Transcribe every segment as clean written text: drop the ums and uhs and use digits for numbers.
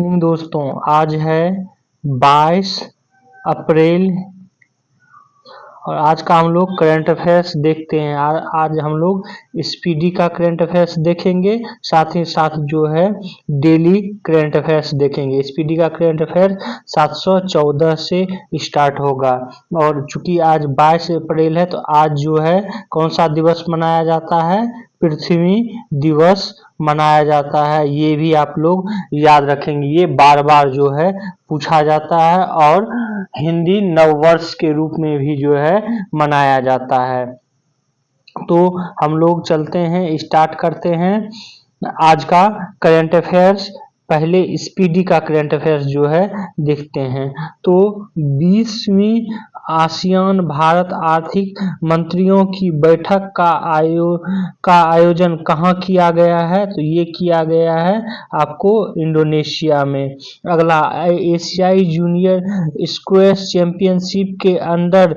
दोस्तों, आज है 22 अप्रैल और आज का हम लोग करंट अफेयर्स देखते हैं। आज हम लोग स्पीडी का करंट अफेयर्स देखेंगे, साथ ही साथ जो है डेली करंट अफेयर्स देखेंगे। स्पीडी का करंट अफेयर 714 से स्टार्ट होगा और चूंकि आज 22 अप्रैल है तो आज जो है कौन सा दिवस मनाया जाता है? पृथ्वी दिवस मनाया जाता है। ये भी आप लोग याद रखेंगे, ये बार बार जो है पूछा जाता है और हिंदी नववर्ष के रूप में भी जो है मनाया जाता है। तो हम लोग चलते हैं, स्टार्ट करते हैं आज का करंट अफेयर्स। पहले स्पीडी का करंट अफेयर्स जो है देखते हैं। तो 20वीं आसियान भारत आर्थिक मंत्रियों की बैठक का आयोजन कहाँ किया गया है? तो ये किया गया है आपको इंडोनेशिया में। अगला, एशियाई जूनियर स्क्वैश चैंपियनशिप के अंडर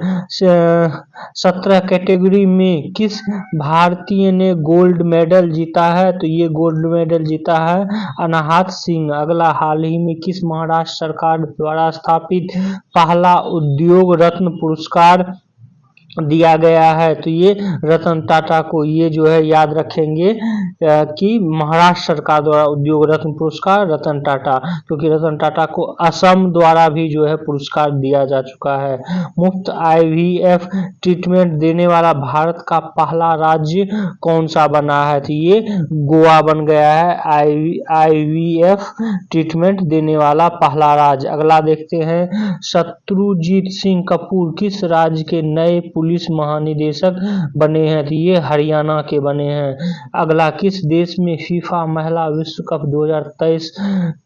17 कैटेगरी में किस भारतीय ने गोल्ड मेडल जीता है? तो ये गोल्ड मेडल जीता है अनाहत सिंह। अगला, हाल ही में किस महाराष्ट्र सरकार द्वारा स्थापित पहला उद्योग रत्न पुरस्कार दिया गया है? तो ये रतन टाटा को, ये जो है याद रखेंगे कि महाराष्ट्र सरकार द्वारा उद्योग रत्न पुरस्कार रतन टाटा, क्योंकि रतन टाटा को असम द्वारा भी जो है पुरस्कार दिया जा चुका है। मुफ्त IVF ट्रीटमेंट देने वाला भारत का पहला राज्य कौन सा बना है? तो ये गोवा बन गया है IVF ट्रीटमेंट देने वाला पहला राज्य। अगला देखते हैं, शत्रुजीत सिंह कपूर किस राज्य के नए पुलिस महानिदेशक बने हैं? तो ये हरियाणा के बने हैं। अगला, किस देश में फीफा महिला विश्व कप 2023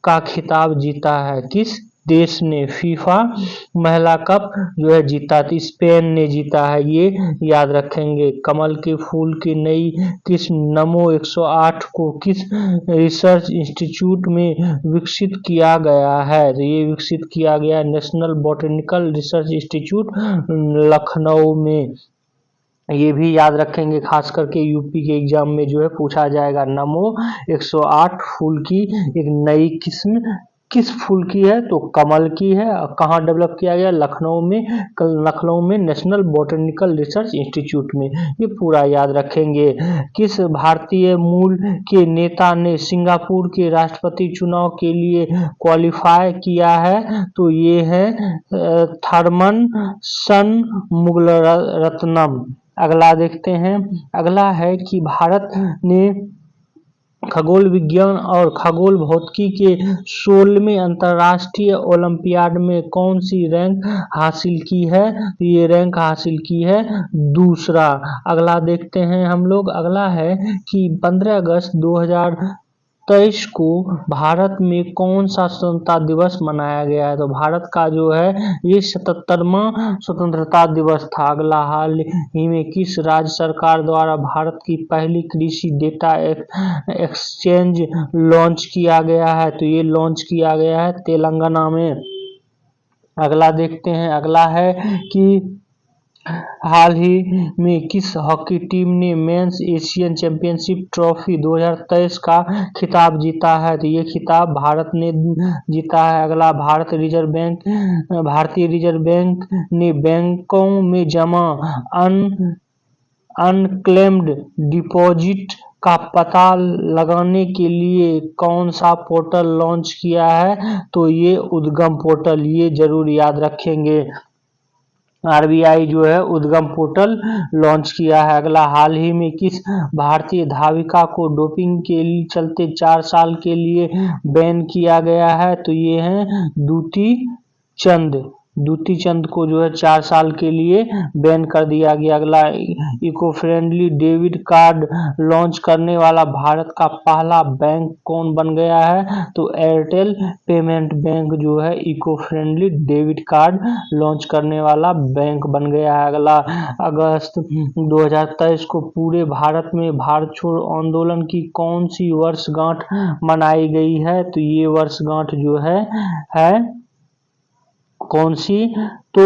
का खिताब जीता है? किस देश ने फीफा महिला कप जो है जीता? तो स्पेन ने जीता है, ये याद रखेंगे। कमल के फूल की नई किस्म नमो 108 को किस रिसर्च इंस्टीट्यूट में विकसित किया गया है? तो ये विकसित किया गया national botanical research institute Lucknow में। ये भी याद रखेंगे, खास करके यूपी के एग्जाम में जो है पूछा जाएगा। नमो 108 फूल की एक नई किस्म किस फूल की है? तो कमल की है। कहाँ डेवलप किया गया? लखनऊ में नेशनल बॉटनिकल रिसर्च इंस्टीट्यूट में। ये पूरा याद रखेंगे। किस भारतीय मूल के नेता ने सिंगापुर के राष्ट्रपति चुनाव के लिए क्वालिफाई किया है? तो ये है थरमन षणमुगरत्नम। अगला देखते हैं, अगला है कि भारत ने खगोल विज्ञान और खगोल भौतिकी के 16वें अंतर्राष्ट्रीय ओलंपियाड में कौन सी रैंक हासिल की है? ये रैंक हासिल की है दूसरा। अगला देखते हैं हम लोग, अगला है कि 15 अगस्त 2023 को भारत में कौन सा स्वतंत्रता दिवस मनाया गया है? तो भारत का जो है ये 77वां स्वतंत्रता दिवस था। अगला, हाल ही में किस राज्य सरकार द्वारा भारत की पहली कृषि डेटा एक्सचेंज लॉन्च किया गया है? तो ये लॉन्च किया गया है तेलंगाना में। अगला देखते हैं, अगला है कि हाल ही में किस हॉकी टीम ने मेंस एशियन चैंपियनशिप ट्रॉफी 2023 का खिताब जीता है? तो ये खिताब भारत ने जीता है। अगला, भारतीय रिजर्व बैंक ने बैंकों में जमा अनक्लेम्ड डिपॉजिट का पता लगाने के लिए कौन सा पोर्टल लॉन्च किया है? तो ये उद्गम पोर्टल, ये जरूर याद रखेंगे। RBI जो है उद्गम पोर्टल लॉन्च किया है। अगला, हाल ही में किस भारतीय धाविका को डोपिंग के चलते 4 साल के लिए बैन किया गया है? तो ये है दूती चंद को जो है 4 साल के लिए बैन कर दिया गया। अगला, eco friendly debit card launch करने वाला भारत का पहला बैंक कौन बन गया है? तो एयरटेल पेमेंट बैंक जो है eco friendly debit card launch करने वाला बैंक बन गया है। अगला, अगस्त 2023 को पूरे भारत में भारत छोड़ो आंदोलन की कौन सी वर्षगांठ मनाई गई है? तो ये वर्षगांठ जो है कौन सी? तो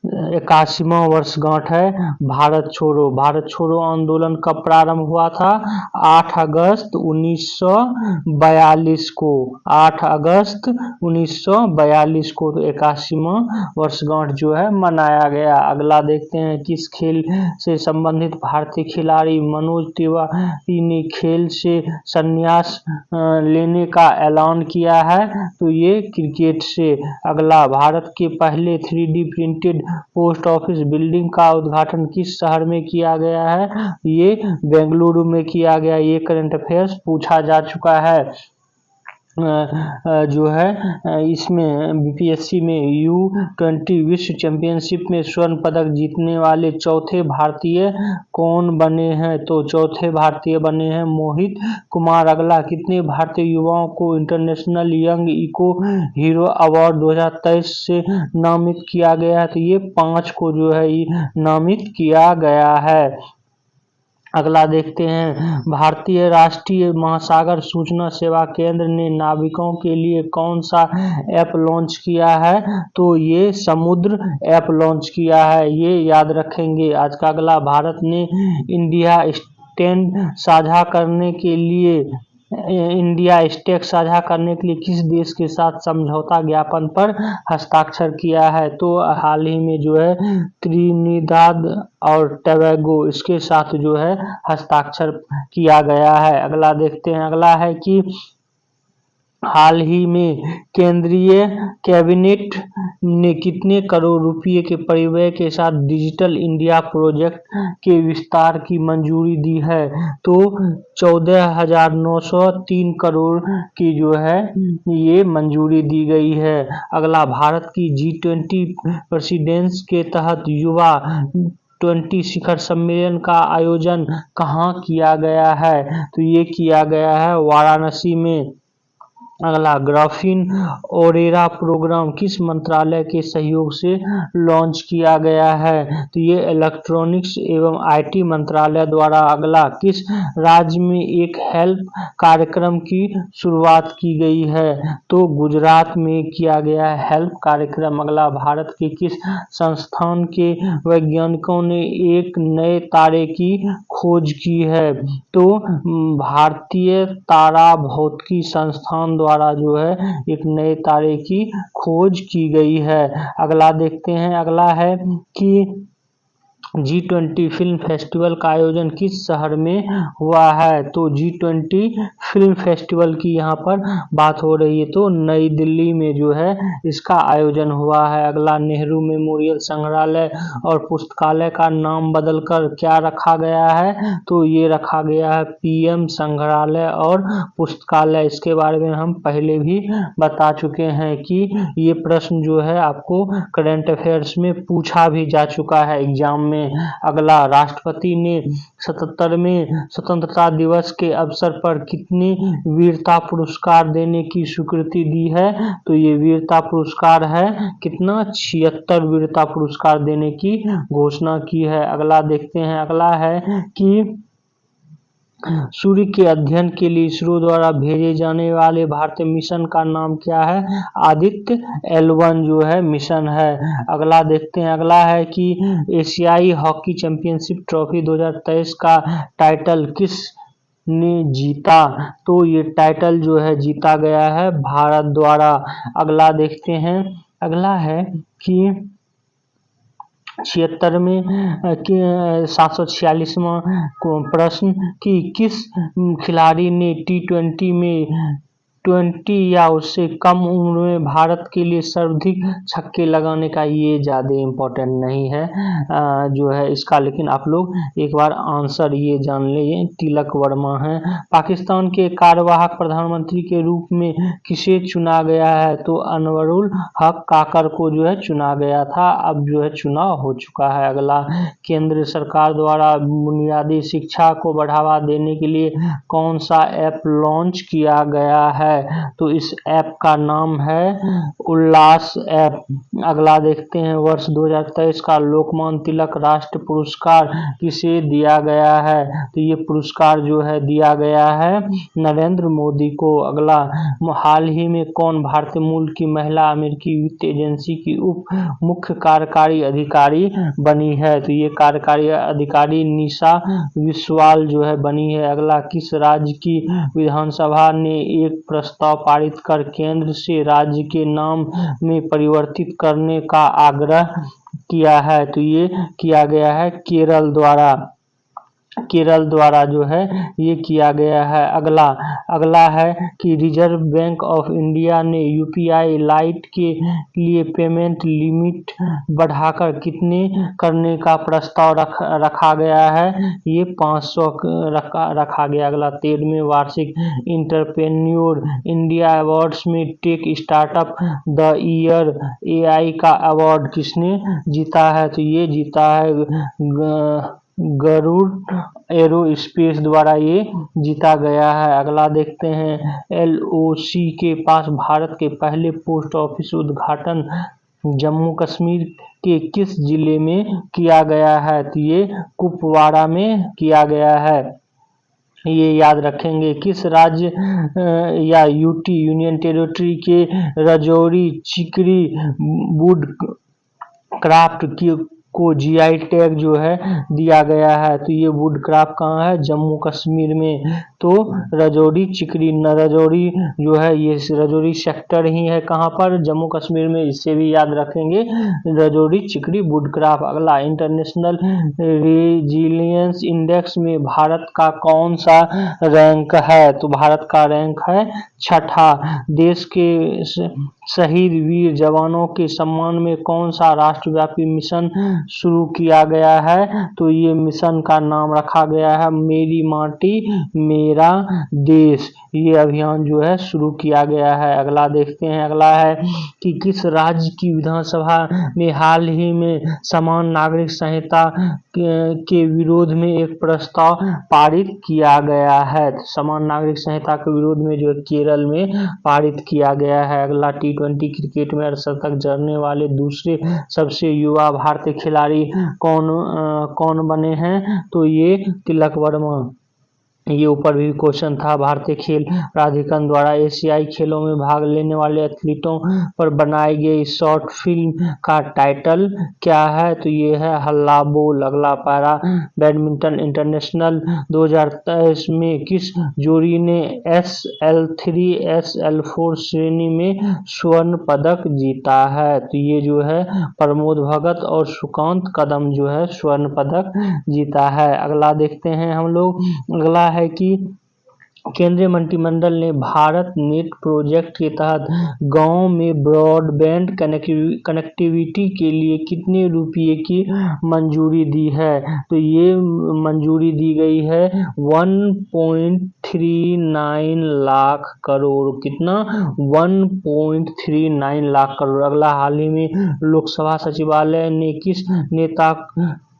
81वां वर्षगांठ है भारत छोड़ो। भारत छोड़ो आंदोलन कब प्रारंभ हुआ था? 8 अगस्त 1942 को। 8 अगस्त 1942 को तो 81वां वर्षगांठ जो है मनाया गया। अगला देखते हैं किस खेल से संबंधित भारतीय खिलाड़ी मनोज तिवारी ने खेल से संन्यास लेने का ऐलान किया है? तो ये क्रिकेट से। अगला, भारत के पहले 3D printed post office building का उद्घाटन किस शहर में किया गया है? ये बेंगलुरु में किया गया। ये करंट अफेयर्स पूछा जा चुका है। जो है इसमें बीपीएससी में U20 विश्व चैंपियनशिप में स्वर्ण पदक जीतने वाले चौथे भारतीय कौन बने हैं? तो चौथे भारतीय बने हैं मोहित कुमार। अगला, कितने भारतीय युवाओं को international young eco hero award 2023 से नामित किया गया है? तो ये 5 को जो है नामित किया गया है। अगला देखते हैं, भारतीय राष्ट्रीय महासागर सूचना सेवा केंद्र ने नाविकों के लिए कौन सा ऐप लॉन्च किया है? तो ये समुद्र ऐप लॉन्च किया है, ये याद रखेंगे। आज का अगला, भारत ने इंडिया स्टेक साझा करने के लिए किस देश के साथ समझौता ज्ञापन पर हस्ताक्षर किया है? तो हाल ही में जो है त्रिनिदाद और टोबैगो इसके साथ जो है हस्ताक्षर किया गया है। अगला देखते हैं, अगला है कि हाल ही में केंद्रीय कैबिनेट ने कितने करोड़ रुपए के परिव्यय के साथ डिजिटल इंडिया प्रोजेक्ट के विस्तार की मंजूरी दी है? तो 14,903 करोड़ की जो है ये मंजूरी दी गई है। अगला, भारत की G20 प्रेसिडेंस के तहत युवा 20 शिखर सम्मेलन का आयोजन कहाँ किया गया है? तो ये किया गया है वाराणसी में। अगला, ग्राफीन ओरेरा प्रोग्राम किस मंत्रालय के सहयोग से लॉन्च किया गया है? तो ये इलेक्ट्रॉनिक्स एवं आईटी मंत्रालय द्वारा। अगला, किस राज्य में एक हेल्प कार्यक्रम की शुरुआत की गई है? तो गुजरात में किया गया है हेल्प कार्यक्रम। अगला, भारत के किस संस्थान के वैज्ञानिकों ने एक नए तारे की खोज की है? तो भारतीय तारा भौतिकी संस्थान द्वारा जो है एक नए तारे की खोज की गई है। अगला देखते हैं, अगला है कि G20 फिल्म फेस्टिवल का आयोजन किस शहर में हुआ है? तो G20 फिल्म फेस्टिवल की यहाँ पर बात हो रही है, तो नई दिल्ली में जो है इसका आयोजन हुआ है। अगला, नेहरू मेमोरियल संग्रहालय और पुस्तकालय का नाम बदलकर क्या रखा गया है? तो ये रखा गया है PM संग्रहालय और पुस्तकालय। इसके बारे में हम पहले भी बता चुके हैं कि ये प्रश्न जो है आपको करंट अफेयर्स में पूछा भी जा चुका है एग्जाम में। अगला, राष्ट्रपति ने 77वें स्वतंत्रता दिवस के अवसर पर कितने वीरता पुरस्कार देने की स्वीकृति दी है? तो ये वीरता पुरस्कार है कितना? 76 वीरता पुरस्कार देने की घोषणा की है। अगला देखते हैं, अगला है कि सूर्य के अध्ययन के लिए इसरो द्वारा भेजे जाने वाले भारतीय मिशन का नाम क्या है? आदित्य L1 जो है मिशन है। अगला देखते हैं, अगला है कि एशियाई हॉकी चैंपियनशिप ट्रॉफी 2023 का टाइटल किस ने जीता? तो ये टाइटल जो है जीता गया है भारत द्वारा। अगला देखते हैं, अगला है कि 746वां प्रश्न कि किस खिलाड़ी ने T20 में 20 या उससे कम उम्र में भारत के लिए सर्वाधिक छक्के लगाने का, ये ज़्यादा इम्पोर्टेंट नहीं है जो है इसका, लेकिन आप लोग एक बार आंसर ये जान लें, ये तिलक वर्मा है। पाकिस्तान के कार्यवाहक प्रधानमंत्री के रूप में किसे चुना गया है? तो अनवरुल हक काकर को जो है चुना गया था, अब जो है चुनाव हो चुका है। अगला, केंद्र सरकार द्वारा बुनियादी शिक्षा को बढ़ावा देने के लिए कौन सा ऐप लॉन्च किया गया है? है, तो इस ऐप का नाम है उल्लास ऐप। अगला देखते हैं, वर्ष 2023 का लोकमान्य तिलक राष्ट्रीय पुरस्कार किसे दिया गया है? तो ये पुरस्कार जो है दिया गया है नरेंद्र मोदी को। अगला, हाल ही में कौन भारतीय मूल की महिला अमेरिकी वित्त एजेंसी की उप मुख्य कार्यकारी अधिकारी बनी है? तो ये कार्यकारी अधिकारी निशा विश्वाल जो है बनी है। अगला, किस राज्य की विधानसभा ने एक प्रस्ताव पारित कर केंद्र से राज्य के नाम में परिवर्तित करने का आग्रह किया है? तो ये किया गया है केरल द्वारा। केरल द्वारा जो है ये किया गया है। अगला है कि रिजर्व बैंक ऑफ इंडिया ने यूपीआई लाइट के लिए पेमेंट लिमिट बढ़ाकर कितने करने का प्रस्ताव रखा गया है? ये 500 रखा गया। अगला, 13वें वार्षिक इंटरप्रेन्योर इंडिया अवार्ड्स में tech startup the year AI का अवार्ड किसने जीता है? तो ये जीता है गरुड़ एरोस्पेस द्वारा ये जीता गया है। अगला देखते हैं, एलओसी के पास भारत के पहले पोस्ट ऑफिस उद्घाटन जम्मू कश्मीर के किस जिले में किया गया है? तो ये कुपवाड़ा में किया गया है। ये याद रखेंगे। किस राज्य या यूटी यूनियन टेरिटरी के राजौरी चिकरी वुड क्राफ्ट को जीआई टैग जो है दिया गया है? तो ये वुड क्राफ्ट कहाँ है? जम्मू कश्मीर में। तो राजौरी चिकरी राजौरी जो है ये राजौरी सेक्टर ही है, कहाँ पर? जम्मू कश्मीर में। इससे भी याद रखेंगे राजौरी चिकरी वुड क्राफ्ट। अगला, इंटरनेशनल रेजिलियंस इंडेक्स में भारत का कौन सा रैंक है? तो भारत का रैंक है 6ठा। देश के शहीद वीर जवानों के सम्मान में कौन सा राष्ट्रव्यापी मिशन शुरू किया गया है? तो ये मिशन का नाम रखा गया है मेरी माटी मेरा देश। ये अभियान जो है शुरू किया गया है। अगला देखते हैं। अगला है कि किस राज्य की विधानसभा में हाल ही में समान नागरिक संहिता के विरोध में एक प्रस्ताव पारित किया गया है? समान नागरिक संहिता के विरोध में जो केरल में पारित किया गया है। अगला, टी20 क्रिकेट में अर्धशतक जड़ने वाले दूसरे सबसे युवा भारतीय खिलाड़ी कौन बने हैं? तो ये तिलक वर्मा। ये ऊपर भी क्वेश्चन था। भारतीय खेल प्राधिकरण द्वारा एशियाई खेलों में भाग लेने वाले एथलीटों पर बनाई गई शॉर्ट फिल्म का टाइटल क्या है? तो ये है हल्ला बोल। अगला, पैरा बैडमिंटन इंटरनेशनल 2023 में किस जोड़ी ने SL3 SL4 श्रेणी में स्वर्ण पदक जीता है? तो ये जो है प्रमोद भगत और सुकांत कदम जो है स्वर्ण पदक जीता है। अगला देखते हैं हम लोग। अगला है कि केंद्रीय मंत्रिमंडल ने भारत नेट प्रोजेक्ट के तहत गांव में ब्रॉडबैंड कनेक्टिविटी के लिए कितने रुपये की मंजूरी दी है? तो ये मंजूरी दी गई है 1.39 लाख करोड़। कितना? 1.39 लाख करोड़। अगला, हाल ही में लोकसभा सचिवालय ने किस नेता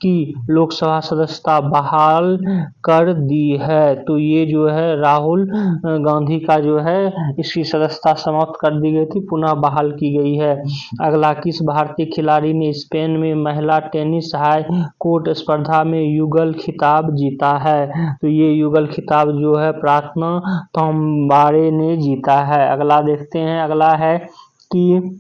की लोकसभा सदस्यता बहाल कर दी है? तो ये जो है राहुल गांधी का जो है इसकी सदस्यता समाप्त कर दी गई थी, पुनः बहाल की गई है। अगला, किस भारतीय खिलाड़ी ने स्पेन में महिला टेनिस हाई कोर्ट स्पर्धा में युगल खिताब जीता है? तो ये युगल खिताब जो है प्रार्थना तोम्बारे ने जीता है। अगला देखते हैं। अगला है कि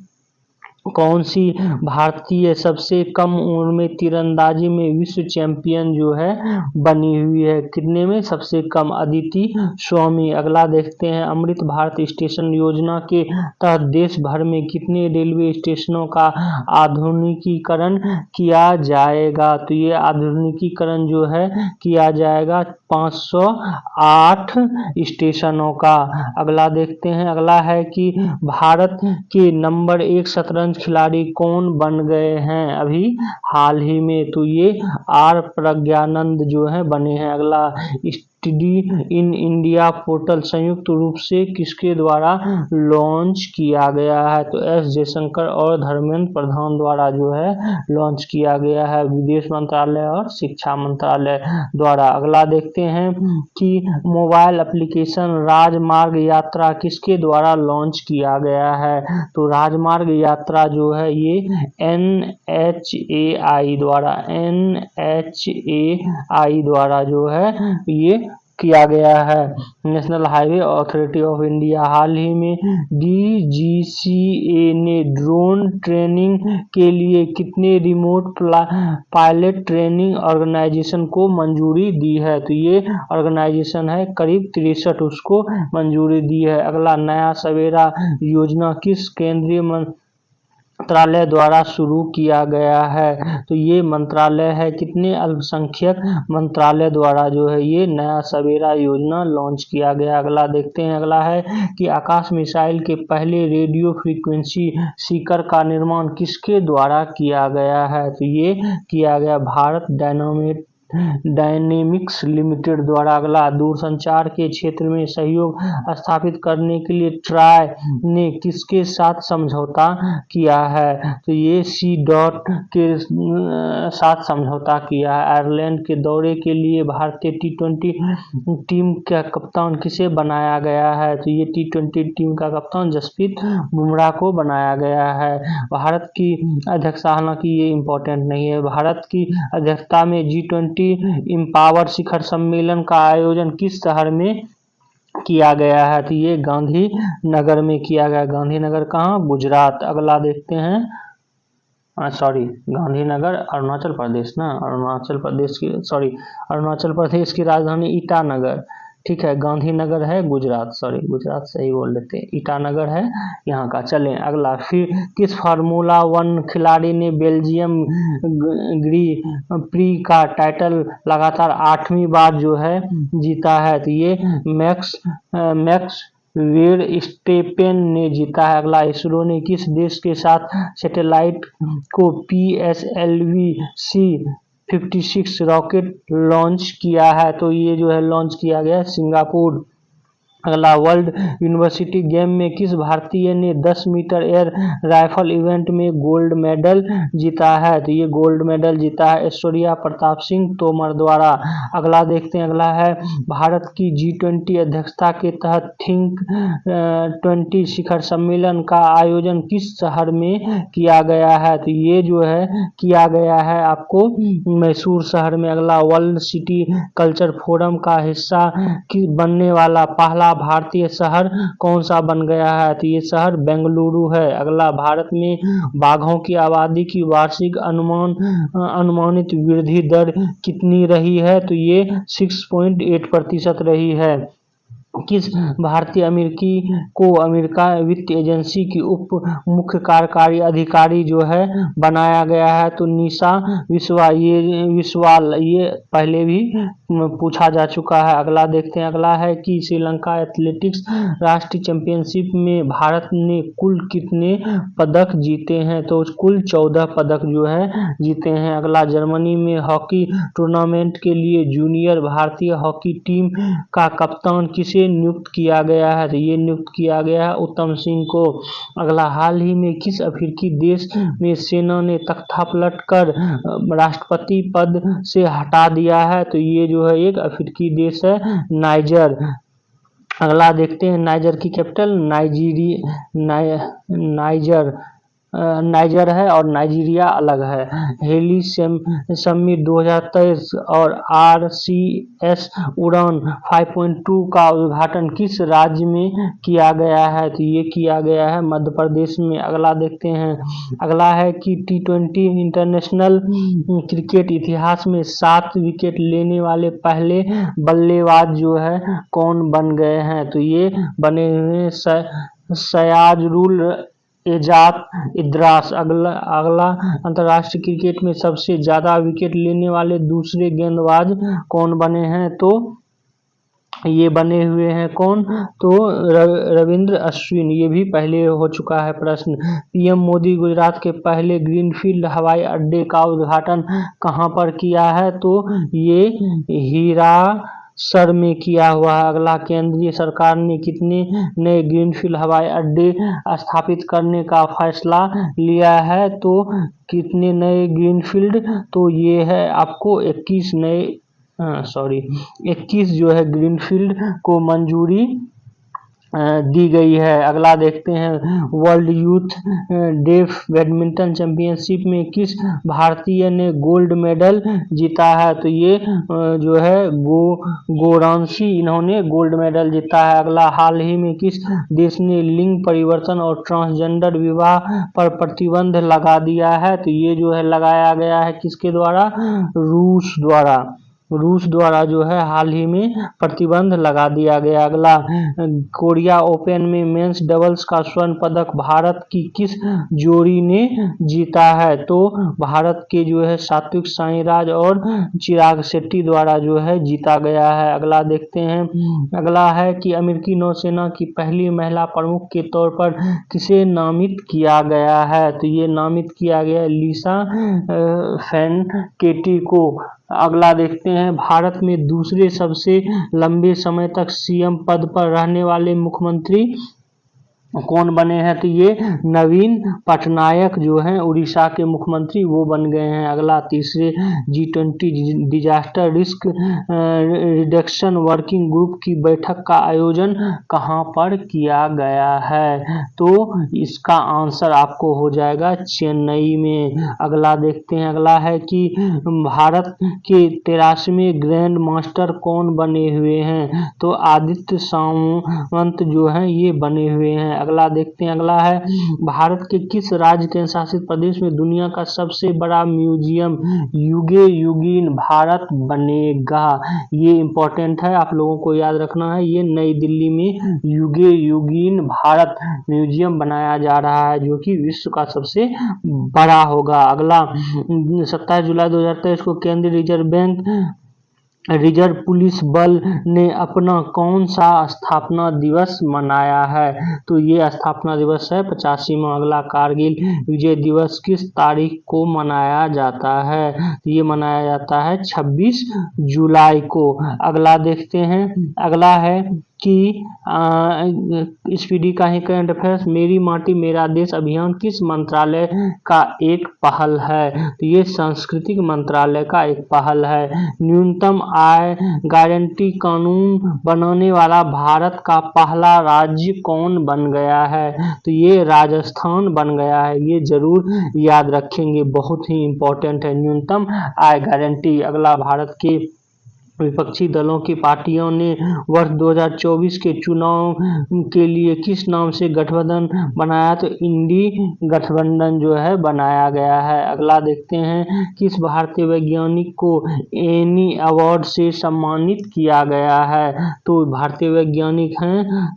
कौन सी भारतीय सबसे कम उम्र में तीरंदाजी में विश्व चैंपियन जो है बनी हुई है? कितने में? सबसे कम, अदिति स्वामी। अगला देखते हैं। अमृत भारत स्टेशन योजना के तहत देश भर में कितने रेलवे स्टेशनों का आधुनिकीकरण किया जाएगा? तो ये आधुनिकीकरण जो है किया जाएगा 508 स्टेशनों का। अगला देखते हैं। अगला है कि भारत के नंबर 1 शतरंज खिलाड़ी कौन बन गए हैं अभी हाल ही में? तो ये आर प्रज्ञानंद जो है बने हैं। अगला, इन इंडिया पोर्टल संयुक्त रूप से किसके द्वारा लॉन्च किया गया है? तो एस जयशंकर और धर्मेंद्र प्रधान द्वारा जो है लॉन्च किया गया है, विदेश मंत्रालय और शिक्षा मंत्रालय द्वारा। अगला देखते हैं कि मोबाइल एप्लीकेशन राजमार्ग यात्रा किसके द्वारा लॉन्च किया गया है? तो राजमार्ग यात्रा जो है ये NHAI द्वारा जो है ये किया गया है। National highway authority of India हाल ही में DGCA ने ड्रोन ट्रेनिंग के लिए कितने रिमोट पायलट ट्रेनिंग ऑर्गेनाइजेशन को मंजूरी दी है? तो ये ऑर्गेनाइजेशन है करीब 63 उसको मंजूरी दी है। अगला, नया सवेरा योजना किस केंद्रीय मंत्रालय द्वारा शुरू किया गया है? तो ये मंत्रालय है कितने अल्पसंख्यक मंत्रालय द्वारा जो है ये नया सवेरा योजना लॉन्च किया गया। अगला देखते हैं, अगला है कि आकाश मिसाइल के पहले रेडियो फ्रीक्वेंसी सीकर का निर्माण किसके द्वारा किया गया है? तो ये किया गया भारत डायनेमिक्स लिमिटेड द्वारा। अगला, दूरसंचार के क्षेत्र में सहयोग स्थापित करने के लिए ट्राई ने किसके साथ समझौता किया है? तो ये C.DOT के साथ समझौता किया है। आयरलैंड के दौरे के लिए भारतीय T20 टीम का कप्तान किसे बनाया गया है? तो ये T20 टीम का कप्तान जसप्रीत बुमराह को बनाया गया है। भारत की अध्यक्षता, हालांकि ये इम्पोर्टेंट नहीं है, भारत की अध्यक्षता में G20 इम्पावर शिखर सम्मेलन का आयोजन किस शहर में किया गया है? तो ये गांधीनगर में किया गया। गांधीनगर कहाँ? गुजरात। अगला देखते हैं, गांधीनगर अरुणाचल प्रदेश ना, अरुणाचल प्रदेश की राजधानी ईटानगर, ठीक है। गांधीनगर है गुजरात, गुजरात सही बोल लेते हैं, ईटानगर है यहाँ का। चलें अगला, फिर किस फार्मूला 1 खिलाड़ी ने बेल्जियम ग्री प्री का टाइटल लगातार 8वीं बार जो है जीता है? तो ये मैक्स वेरस्टेपेन ने जीता है। अगला, इसरो ने किस देश के साथ सैटेलाइट को PSLV-C56 रॉकेट लॉन्च किया है? तो ये जो है लॉन्च किया गया सिंगापुर। अगला, वर्ल्ड यूनिवर्सिटी गेम में किस भारतीय ने 10 मीटर एयर राइफल इवेंट में गोल्ड मेडल जीता है? तो ये गोल्ड मेडल जीता है ऐश्वर्या प्रताप सिंह तोमर द्वारा। अगला देखते हैं, अगला है भारत की G20 अध्यक्षता के तहत थिंक 20 शिखर सम्मेलन का आयोजन किस शहर में किया गया है? तो ये जो है किया गया है आपको मैसूर शहर में। अगला, वर्ल्ड सिटी कल्चर फोरम का हिस्सा बनने वाला पहला भारतीय शहर कौन सा बन गया है? तो ये शहर बेंगलुरु है। अगला, भारत में बाघों की आबादी की वार्षिक अनुमानित वृद्धि दर कितनी रही है? तो ये 6.8% रही है। किस भारतीय अमेरिकी को अमेरिका वित्त एजेंसी की उप मुख्य कार्यकारी अधिकारी जो है बनाया गया है? तो निशा विश्वाल, ये पहले भी पूछा जा चुका है। अगला देखते हैं, अगला है कि श्रीलंका एथलेटिक्स राष्ट्रीय चैंपियनशिप में भारत ने कुल कितने पदक जीते हैं? तो कुल 14 पदक जो है जीते हैं। अगला, जर्मनी में हॉकी टूर्नामेंट के लिए जूनियर भारतीय हॉकी टीम का कप्तान किसे नियुक्त किया गया है? तो ये नियुक्त किया गया है उत्तम सिंह को। अगला, हाल ही में किस अफ्रीकी देश में सेना ने तख्तापलट कर राष्ट्रपति पद से हटा दिया है? तो ये जो है एक अफ्रीकी देश है नाइजर। अगला देखते हैं, नाइजर की कैपिटल नाइजर है और नाइजीरिया अलग है। हेली समिट 2023 और RCS उड़ान 5.2 का उद्घाटन किस राज्य में किया गया है? तो ये किया गया है मध्य प्रदेश में। अगला देखते हैं, अगला है कि T20 इंटरनेशनल क्रिकेट इतिहास में 7 विकेट लेने वाले पहले बल्लेबाज जो है कौन बन गए हैं? तो ये बने हुए सयाजुल एजाज इद्रास। अगला, अंतर्राष्ट्रीय क्रिकेट में सबसे ज्यादा विकेट लेने वाले दूसरे गेंदबाज कौन बने हैं? तो ये बने हुए हैं कौन? तो रविंद्र अश्विन, ये भी पहले हो चुका है प्रश्न। PM मोदी गुजरात के पहले ग्रीनफील्ड हवाई अड्डे का उद्घाटन कहां पर किया है? तो ये हीरा सर में किया हुआ है। अगला, केंद्रीय सरकार ने कितने नए ग्रीनफील्ड हवाई अड्डे स्थापित करने का फैसला लिया है? तो कितने नए ग्रीनफील्ड, तो ये है आपको 21 नए 21 जो है ग्रीनफील्ड को मंजूरी दी गई है। अगला देखते हैं, world youth deaf badminton championship में किस भारतीय ने गोल्ड मेडल जीता है? तो ये जो है गोरांशी, इन्होंने गोल्ड मेडल जीता है। अगला, हाल ही में किस देश ने लिंग परिवर्तन और ट्रांसजेंडर विवाह पर प्रतिबंध लगा दिया है? तो ये जो है लगाया गया है किसके द्वारा? रूस द्वारा जो है हाल ही में प्रतिबंध लगा दिया गया। अगला, कोरिया ओपन में मेंस डबल्स का स्वर्ण पदक भारत की किस जोड़ी ने जीता है? तो भारत के जो है सात्विक साईराज और चिराग शेट्टी द्वारा जो है जीता गया है। अगला देखते हैं, अगला है कि अमेरिकी नौसेना की पहली महिला प्रमुख के तौर पर किसे नामित किया गया है? तो ये नामित किया गया लिसा फेनकेटी को। अगला देखते हैं, भारत में दूसरे सबसे लंबे समय तक सीएम पद पर रहने वाले मुख्यमंत्री कौन बने हैं? तो ये नवीन पटनायक जो हैं उड़ीसा के मुख्यमंत्री, वो बन गए हैं। अगला, तीसरे G20 disaster risk reduction working group की बैठक का आयोजन कहां पर किया गया है? तो इसका आंसर आपको हो जाएगा चेन्नई में। अगला देखते हैं, अगला है कि भारत के 83वें ग्रैंड मास्टर कौन बने हुए हैं? तो आदित्य सावंत जो हैं ये बने हुए हैं। अगला देखते हैं, अगला है, भारत के किस राज्य के शासित प्रदेश में दुनिया का सबसे बड़ा म्यूजियम युगे युगीन भारत बनेगा? ये इंपॉर्टेंट है, आप लोगों को याद रखना है। ये नई दिल्ली में युगे युगीन भारत म्यूजियम बनाया जा रहा है जो कि विश्व का सबसे बड़ा होगा। अगला, 27 जुलाई 2023 को केंद्रीय रिजर्व पुलिस बल ने अपना कौन सा स्थापना दिवस मनाया है? तो ये स्थापना दिवस है 85वां। अगला, कारगिल विजय दिवस किस तारीख को मनाया जाता है? तो ये मनाया जाता है 26 जुलाई को। अगला देखते हैं, अगला है कि स्पीडी का ही करंट अफेयर्स, मेरी माटी मेरा देश अभियान किस मंत्रालय का एक पहल है? तो ये सांस्कृतिक मंत्रालय का एक पहल है। न्यूनतम आय गारंटी कानून बनाने वाला भारत का पहला राज्य कौन बन गया है? तो ये राजस्थान बन गया है। ये जरूर याद रखेंगे, बहुत ही इंपॉर्टेंट है न्यूनतम आय गारंटी। अगला, भारत के विपक्षी दलों की पार्टियों ने वर्ष 2024 के चुनाव के लिए किस नाम से गठबंधन बनाया? तो इंडी गठबंधन जो है बनाया गया है। अगला देखते हैं, किस भारतीय वैज्ञानिक को एनी अवार्ड से सम्मानित किया गया है? तो भारतीय वैज्ञानिक हैं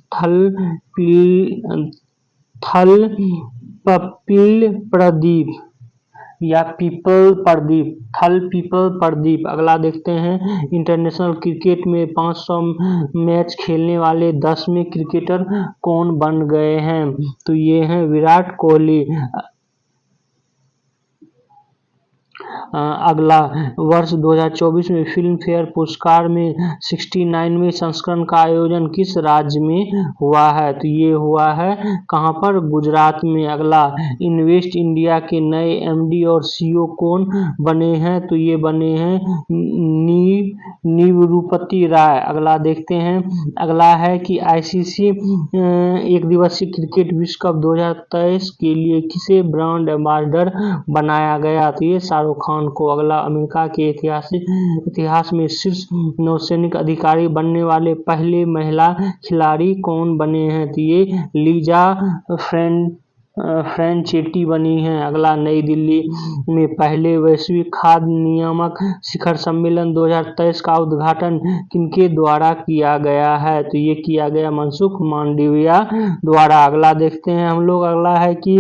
थलपील प्रदीप या पीपल प्रदीप, थल पीपल प्रदीप। अगला देखते हैं, इंटरनेशनल क्रिकेट में 500 मैच खेलने वाले 10वें क्रिकेटर कौन बन गए हैं? तो ये हैं विराट कोहली। अगला, वर्ष 2024 में फिल्म फेयर पुरस्कार में 69वें संस्करण का आयोजन किस राज्य में हुआ है? तो ये हुआ है कहां पर? गुजरात में। अगला, इन्वेस्ट इंडिया के नए एमडी और सीईओ कौन बने हैं? तो ये बने हैं निवृत्ति राय। अगला देखते हैं, अगला है कि आईसीसी एक दिवसीय क्रिकेट विश्व कप 2023 के लिए किसे ब्रांड एम्बेसडर बनाया गया? तो ये शाहरुख खान को। अगला, अमेरिका के इतिहास में शीर्ष नौसैनिक अधिकारी बनने वाले पहले महिला खिलाड़ी कौन बने हैं? तो ये लीजा फ्रेंचेटी बनी हैं। अगला, नई दिल्ली में पहले वैश्विक खाद्य नियामक शिखर सम्मेलन 2023 का उद्घाटन किनके द्वारा किया गया है? तो ये किया गया मनसुख मांडविया द्वारा। अगला देखते हैं हम लोग, अगला है कि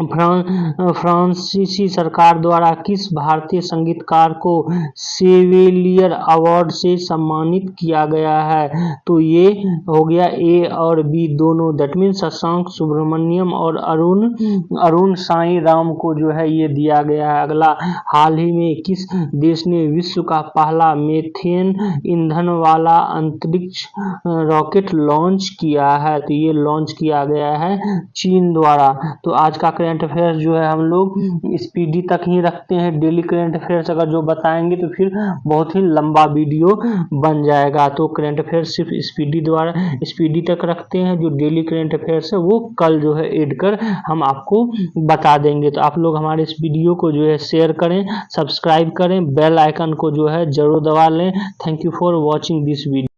फ्रांसीसी सरकार द्वारा किस भारतीय संगीतकार को शेवेलियर अवार्ड से सम्मानित किया गया है? तो ये हो गया ए और बी दोनों, दैट मीन शशांक सुब्रमण्यम और अरुण साई राम को जो है ये दिया गया है। अगला, हाल ही में किस देश ने विश्व का पहला मीथेन ईंधन वाला अंतरिक्ष रॉकेट लॉन्च किया है? तो ये लॉन्च किया गया है चीन द्वारा। तो आज का करंट अफेयर्स जो है हम लोग स्पीडी तक ही रखते हैं। डेली करंट अफेयर्स अगर जो बताएंगे तो फिर बहुत ही लंबा वीडियो बन जाएगा। तो करंट अफेयर्स सिर्फ स्पीडी तक रखते हैं। जो डेली करंट अफेयर्स है वो कल जो है ऐड कर हम आपको बता देंगे। तो आप लोग हमारे इस वीडियो को जो है शेयर करें, सब्सक्राइब करें, बेल आइकन को जो है जरूर दबा लें। Thank you for watching this video.